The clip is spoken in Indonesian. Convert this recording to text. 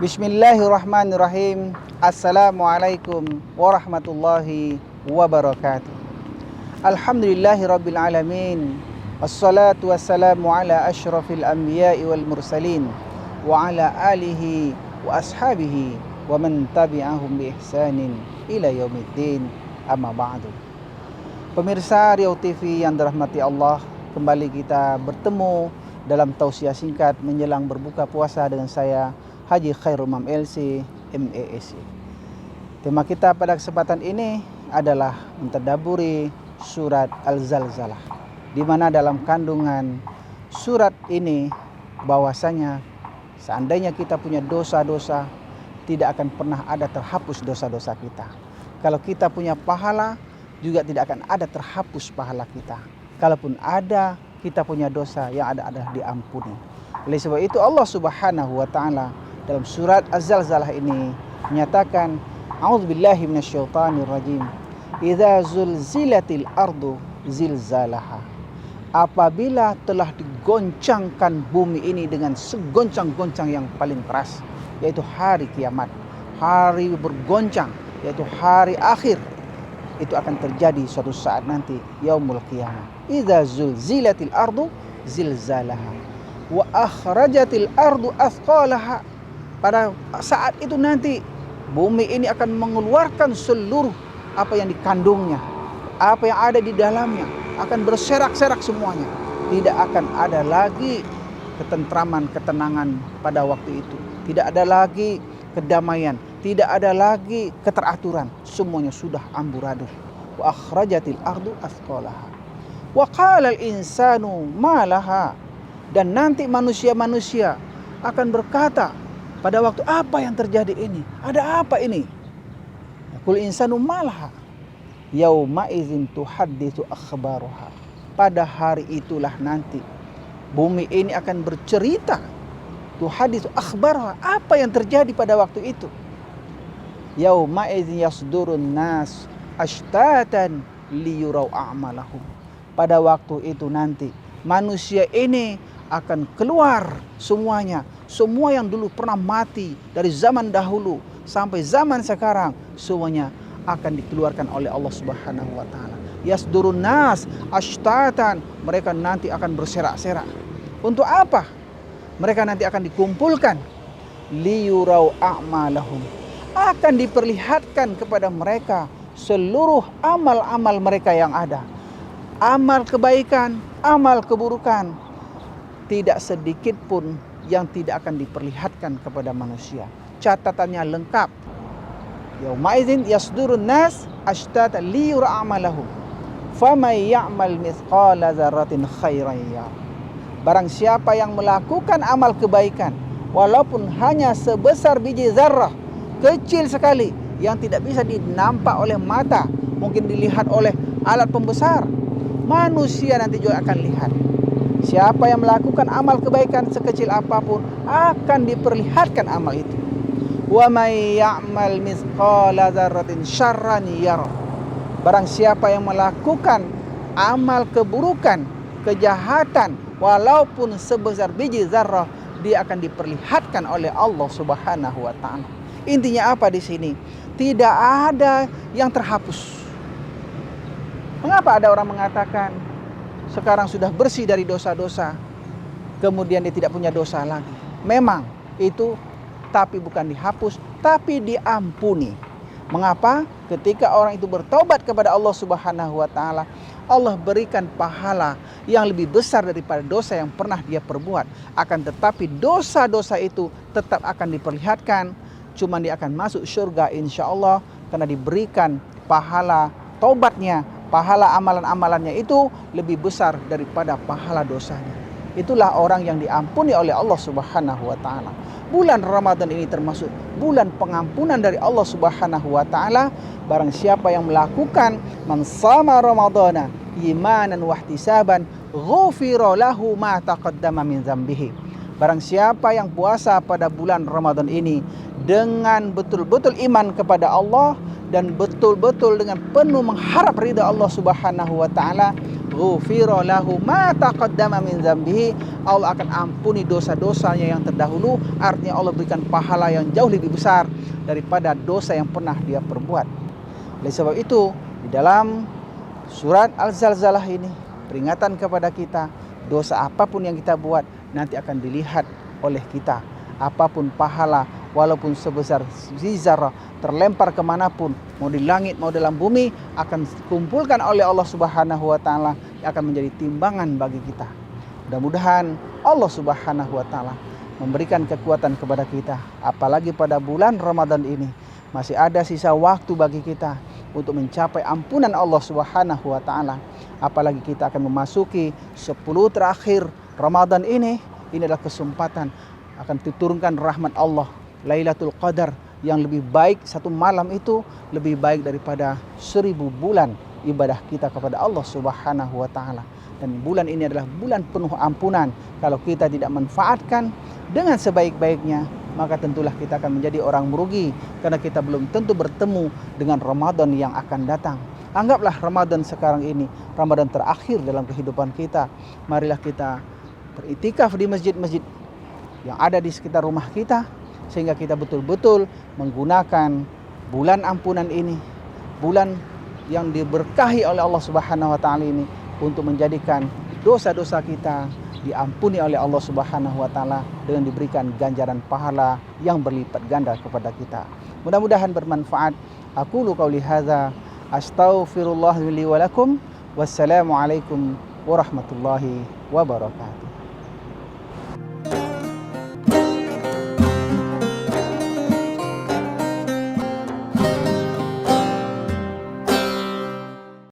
Bismillahirrahmanirrahim. Assalamualaikum warahmatullahi wabarakatuh. Alhamdulillahirabbil alamin. Wassalatu wassalamu ala asyrafil anbiya'i wal mursalin wa ala alihi wa ashabihi wa man tabi'ahum bi ihsanin ila yaumiddin. Amma ba'du. Pemirsa Riau TV yang dirahmati Allah, kembali kita bertemu dalam tausiah singkat menjelang berbuka puasa dengan saya Haji Khairul Umam LC MESC. Tema kita pada kesempatan ini adalah mentadaburi surat Al-Zalzalah, di mana dalam kandungan surat ini bahwasanya seandainya kita punya dosa-dosa, tidak akan pernah ada terhapus dosa-dosa kita. Kalau kita punya pahala, juga tidak akan ada terhapus pahala kita. Kalaupun ada, kita punya dosa yang ada adalah diampuni. Oleh sebab itu Allah Subhanahu wa taala dalam surat Az-Zalzalah ini menyatakan, A'udzubillahi minasyaitonir rajim. Idza zulzilatil ardu zilzalaha. Apabila telah digoncangkan bumi ini dengan segoncang-goncang yang paling keras, yaitu hari kiamat, hari bergoncang, yaitu hari akhir. Itu akan terjadi suatu saat nanti, yaumul qiyamah. Idza zulzilatil ardu zilzalaha wa akhrajatil ardu athqalaha. Pada saat itu nanti bumi ini akan mengeluarkan seluruh apa yang dikandungnya, apa yang ada di dalamnya, akan berserak-serak semuanya. Tidak akan ada lagi ketentraman, ketenangan pada waktu itu. Tidak ada lagi kedamaian, tidak ada lagi keteraturan. Semuanya sudah amburadul. Wa akhrajatil ardu athqalaha. Wa qala al-insanu ma laha. Dan nanti manusia-manusia akan berkata pada waktu, apa yang terjadi ini? Ada apa ini? Qul insanu malaha yauma idzin tuhadditsu akhbaruha. Pada hari itulah nanti bumi ini akan bercerita, tuhadditsu akhbaruha, apa yang terjadi pada waktu itu. Yauma idzin yasdurun nas ashtatan liyurau a'malahum. Pada waktu itu nanti manusia ini akan keluar semuanya. Semua yang dulu pernah mati dari zaman dahulu sampai zaman sekarang, semuanya akan dikeluarkan oleh Allah Subhanahu wa taala. Yasdurun nas ashtatan, mereka nanti akan berserak-serak. Untuk apa? Mereka nanti akan dikumpulkan. Liyurau a'malahum. Akan diperlihatkan kepada mereka seluruh amal-amal mereka yang ada. Amal kebaikan, amal keburukan. Tidak sedikit pun yang tidak akan diperlihatkan kepada manusia. Catatannya lengkap. Yaumaidzin yasdurun nas ashtatan liyura a'malahum. Famay ya'mal mithqala dzarratin khairan yarah. Barang siapa yang melakukan amal kebaikan walaupun hanya sebesar biji zarrah, kecil sekali yang tidak bisa dinampak oleh mata, mungkin dilihat oleh alat pembesar, manusia nanti juga akan lihat. Siapa yang melakukan amal kebaikan sekecil apapun akan diperlihatkan amal itu. Wa may ya'mal mithqala dzarratin syarran yarah. Barang siapa yang melakukan amal keburukan, kejahatan walaupun sebesar biji zarrah, dia akan diperlihatkan oleh Allah Subhanahu wa taala. Intinya apa di sini? Tidak ada yang terhapus. Mengapa ada orang mengatakan sekarang sudah bersih dari dosa-dosa, kemudian dia tidak punya dosa lagi? Memang itu, tapi bukan dihapus, tapi diampuni. Mengapa? Ketika orang itu bertobat kepada Allah Subhanahu wa taala, Allah berikan pahala yang lebih besar daripada dosa yang pernah dia perbuat. Akan tetapi dosa-dosa itu tetap akan diperlihatkan, cuma dia akan masuk surga insyaallah karena diberikan pahala tobatnya. Pahala amalan-amalannya itu lebih besar daripada pahala dosanya. Itulah orang yang diampuni oleh Allah Subhanahu wa taala. Bulan Ramadan ini termasuk bulan pengampunan dari Allah Subhanahu wa taala. Barang siapa yang melakukan man shama ramadhana imanan wa ihtisaban ghufira lahu ma taqaddama min dzambihi. Barang siapa yang puasa pada bulan Ramadan ini dengan betul-betul iman kepada Allah dan betul-betul dengan penuh mengharap ridha Allah Subhanahu wa taala, ghufira lahu ma taqaddama min dzambihi. Allah akan ampuni dosa-dosanya yang terdahulu. Artinya Allah berikan pahala yang jauh lebih besar daripada dosa yang pernah dia perbuat. Oleh sebab itu, di dalam surat Al-Zalzalah ini peringatan kepada kita, dosa apapun yang kita buat nanti akan dilihat oleh kita. Apapun pahala, walaupun sebesar zizarah, terlempar kemanapun, mau di langit mau dalam bumi, akan dikumpulkan oleh Allah Subhanahu wa ta'ala yang akan menjadi timbangan bagi kita. Mudah-mudahan Allah Subhanahu wa ta'ala memberikan kekuatan kepada kita, apalagi pada bulan Ramadan ini masih ada sisa waktu bagi kita untuk mencapai ampunan Allah Subhanahu wa ta'ala. Apalagi kita akan memasuki 10 terakhir Ramadan ini adalah kesempatan akan diturunkan rahmat Allah, Lailatul Qadar, yang lebih baik satu malam itu lebih baik daripada 1000 bulan ibadah kita kepada Allah Subhanahu wa ta'ala. Dan bulan ini adalah bulan penuh ampunan. Kalau kita tidak manfaatkan dengan sebaik-baiknya, maka tentulah kita akan menjadi orang merugi, karena kita belum tentu bertemu dengan Ramadan yang akan datang. Anggaplah Ramadan sekarang ini Ramadan terakhir dalam kehidupan kita. Marilah kita beriktikaf di masjid-masjid yang ada di sekitar rumah kita, sehingga kita betul-betul menggunakan bulan ampunan ini, bulan yang diberkahi oleh Allah Subhanahu wa ta'ala ini, untuk menjadikan dosa-dosa kita diampuni oleh Allah Subhanahu wa ta'ala dengan diberikan ganjaran pahala yang berlipat ganda kepada kita. Mudah-mudahan bermanfaat. Aqulu qauli hadza astaghfirullah li wa lakum. Wassalamualaikum warahmatullahi wabarakatuh.